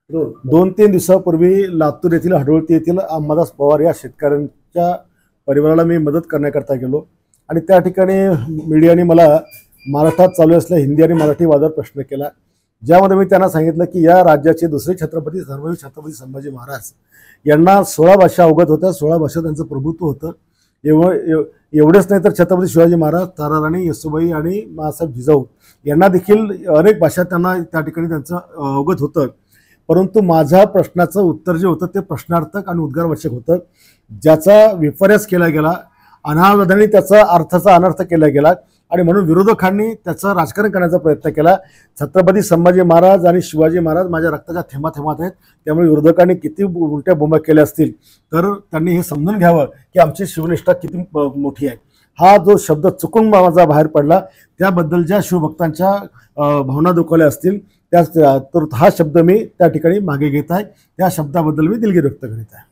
2-3 दिवसापूर्वी लातूर येथील हडवळती येथील अंबादास पवार या शेतकऱ्यांच्या परिवाराला मी मदत करण्याकरता गेलो आणि त्या ठिकाणी मीडियाने मला महाराष्ट्रात चालू असलेल्या हिंदी आणि मराठी वादावर प्रश्न केला, ज्यामध्ये मी त्यांना सांगितलं की या राज्याचे दुसरे छत्रपती धर्मवीर छत्रपती संभाजी महाराज यांना 16 भाषा अवगत होत्या, 16 भाषा त्यांचं प्रभुत्व होतं. एवढेच नाही तर छत्रपती शिवाजी महाराज, ताराराणी, येसुबाई आणि मासाहेब जिजाऊ यांना देखील अनेक भाषा त्यांना त्या ठिकाणी त्यांचं अवगत होतं. परंतु माझ्या प्रश्नाचं उत्तर जे होतं ते प्रश्नार्थक आणि उद्गारवाचक होतं, ज्याचा विपर्यास केला गेला, अनावधानाने त्याचा अर्थाचा अनर्थ केला गेला आणि म्हणून विरोधकांनी त्याचं राजकारण करण्याचा प्रयत्न केला. छत्रपती संभाजी महाराज आणि शिवाजी महाराज माझ्या रक्ताच्या थेंबाथेंबात आहेत, त्यामुळे विरोधकांनी किती उलट्या बोंबा केल्या असतील तर त्यांनी हे समजून घ्यावं की आमची शिवनिष्ठा किती मोठी आहे. हा जो शब्द चुकून माझा बाहेर पडला त्याबद्दल ज्या शिवभक्तांच्या भावना दुखावल्या असतील तर हा शब्द मी त्या ठिकाणी मागे घेत आहे. त्या शब्दाबद्दल मी दिलगिरी व्यक्त करीत आहे.